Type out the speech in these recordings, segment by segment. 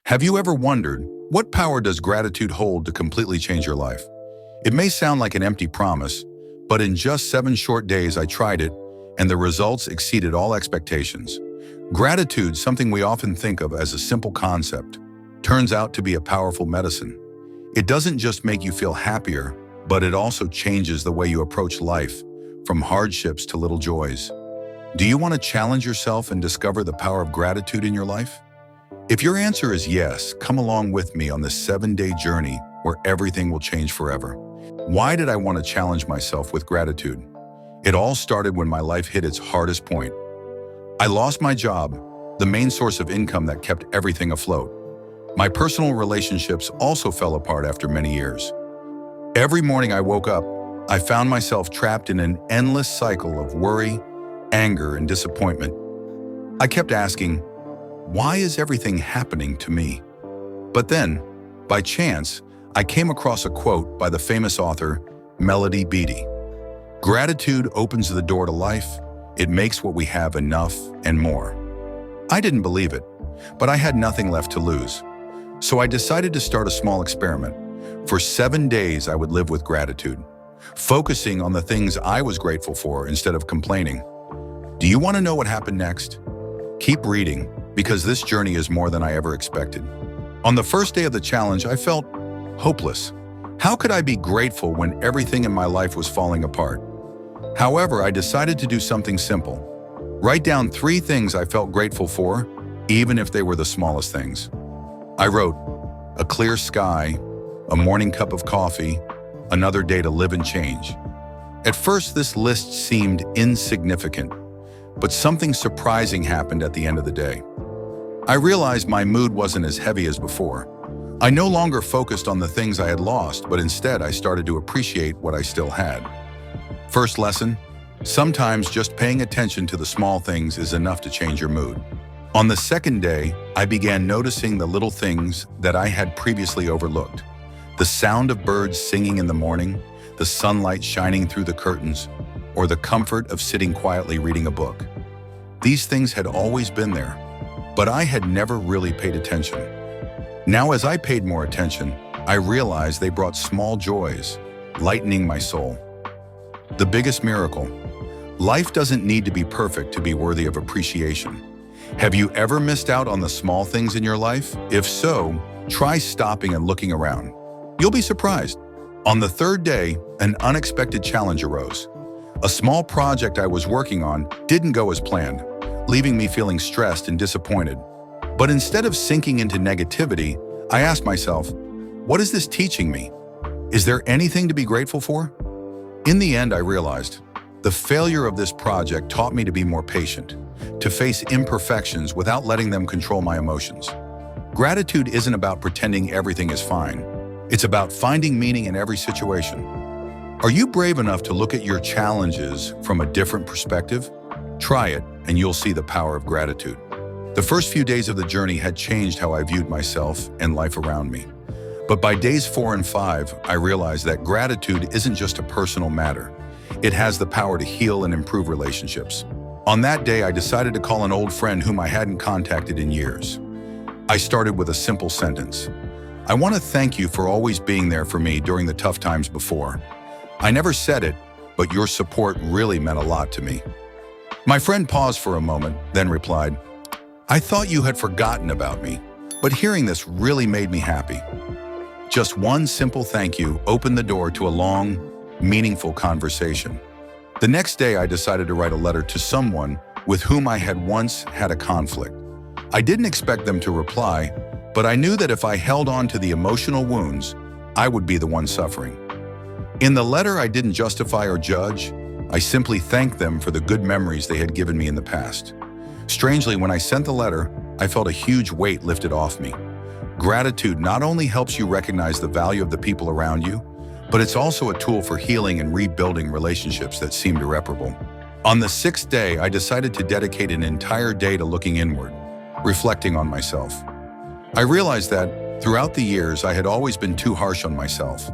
Have you ever wondered, what power does gratitude hold to completely change your life? It may sound like an empty promise, but in just 7 short days I tried it, and the results exceeded all expectations. Gratitude, something we often think of as a simple concept, turns out to be a powerful medicine. It doesn't just make you feel happier, but it also changes the way you approach life, from hardships to little joys. Do you want to challenge yourself and discover the power of gratitude in your life? If your answer is yes, come along with me on this 7-day journey where everything will change forever. Why did I want to challenge myself with gratitude? It all started when my life hit its hardest point. I lost my job, the main source of income that kept everything afloat. My personal relationships also fell apart after many years. Every morning I woke up, I found myself trapped in an endless cycle of worry, anger, and disappointment. I kept asking, why is everything happening to me? But then, by chance, I came across a quote by the famous author, Melody Beattie. Gratitude opens the door to life. It makes what we have enough and more. I didn't believe it, but I had nothing left to lose. So I decided to start a small experiment. For 7 days, I would live with gratitude, focusing on the things I was grateful for instead of complaining. Do you want to know what happened next? Keep reading, because this journey is more than I ever expected. On the first day of the challenge, I felt hopeless. How could I be grateful when everything in my life was falling apart? However, I decided to do something simple. Write down 3 things I felt grateful for, even if they were the smallest things. I wrote, a clear sky, a morning cup of coffee, another day to live and change. At first, this list seemed insignificant, but something surprising happened at the end of the day. I realized my mood wasn't as heavy as before. I no longer focused on the things I had lost, but instead I started to appreciate what I still had. First lesson, sometimes just paying attention to the small things is enough to change your mood. On the second day, I began noticing the little things that I had previously overlooked. The sound of birds singing in the morning, the sunlight shining through the curtains, or the comfort of sitting quietly reading a book. These things had always been there, but I had never really paid attention. Now, as I paid more attention, I realized they brought small joys, lightening my soul. The biggest miracle. Life doesn't need to be perfect to be worthy of appreciation. Have you ever missed out on the small things in your life? If so, try stopping and looking around. You'll be surprised. On the 3rd day, an unexpected challenge arose. A small project I was working on didn't go as planned, leaving me feeling stressed and disappointed. But instead of sinking into negativity, I asked myself, what is this teaching me? Is there anything to be grateful for? In the end, I realized the failure of this project taught me to be more patient, to face imperfections without letting them control my emotions. Gratitude isn't about pretending everything is fine. It's about finding meaning in every situation. Are you brave enough to look at your challenges from a different perspective? Try it, and you'll see the power of gratitude. The first few days of the journey had changed how I viewed myself and life around me. But by days 4 and 5, I realized that gratitude isn't just a personal matter. It has the power to heal and improve relationships. On that day, I decided to call an old friend whom I hadn't contacted in years. I started with a simple sentence. I want to thank you for always being there for me during the tough times before. I never said it, but your support really meant a lot to me. My friend paused for a moment, then replied, I thought you had forgotten about me, but hearing this really made me happy. Just one simple thank you opened the door to a long, meaningful conversation. The next day, I decided to write a letter to someone with whom I had once had a conflict. I didn't expect them to reply, but I knew that if I held on to the emotional wounds, I would be the one suffering. In the letter, I didn't justify or judge. I simply thanked them for the good memories they had given me in the past. Strangely, when I sent the letter, I felt a huge weight lifted off me. Gratitude not only helps you recognize the value of the people around you, but it's also a tool for healing and rebuilding relationships that seemed irreparable. On the 6th day, I decided to dedicate an entire day to looking inward, reflecting on myself. I realized that, throughout the years, I had always been too harsh on myself.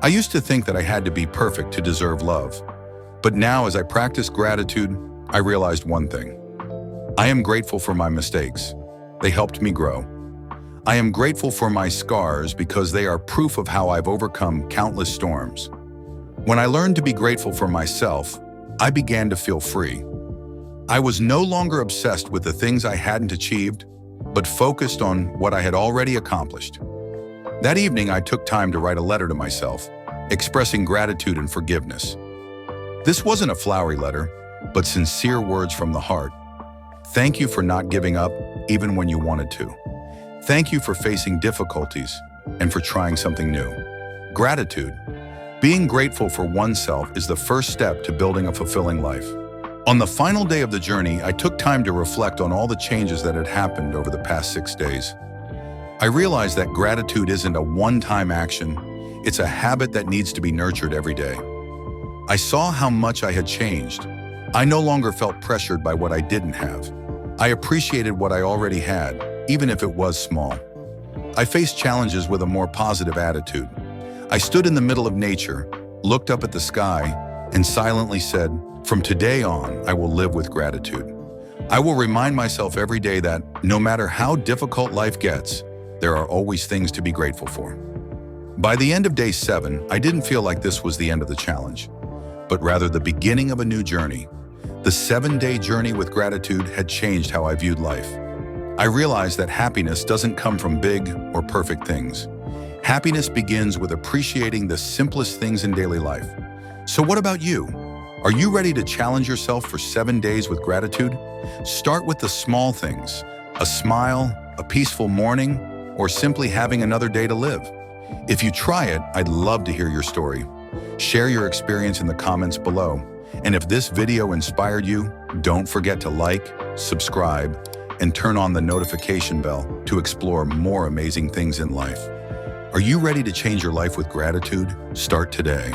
I used to think that I had to be perfect to deserve love. But now, as I practice gratitude, I realized one thing. I am grateful for my mistakes. They helped me grow. I am grateful for my scars because they are proof of how I've overcome countless storms. When I learned to be grateful for myself, I began to feel free. I was no longer obsessed with the things I hadn't achieved, but focused on what I had already accomplished. That evening, I took time to write a letter to myself, expressing gratitude and forgiveness. This wasn't a flowery letter, but sincere words from the heart. Thank you for not giving up, even when you wanted to. Thank you for facing difficulties and for trying something new. Gratitude. Being grateful for oneself is the first step to building a fulfilling life. On the final day of the journey, I took time to reflect on all the changes that had happened over the past 6 days. I realized that gratitude isn't a one-time action, it's a habit that needs to be nurtured every day. I saw how much I had changed. I no longer felt pressured by what I didn't have. I appreciated what I already had, even if it was small. I faced challenges with a more positive attitude. I stood in the middle of nature, looked up at the sky, and silently said, "From today on, I will live with gratitude." I will remind myself every day that, no matter how difficult life gets, there are always things to be grateful for. By the end of day 7, I didn't feel like this was the end of the challenge, but rather the beginning of a new journey. The 7-day journey with gratitude had changed how I viewed life. I realized that happiness doesn't come from big or perfect things. Happiness begins with appreciating the simplest things in daily life. So what about you? Are you ready to challenge yourself for 7 days with gratitude? Start with the small things, a smile, a peaceful morning, or simply having another day to live. If you try it, I'd love to hear your story. Share your experience in the comments below. And if this video inspired you, don't forget to like, subscribe, and turn on the notification bell to explore more amazing things in life. Are you ready to change your life with gratitude? Start today.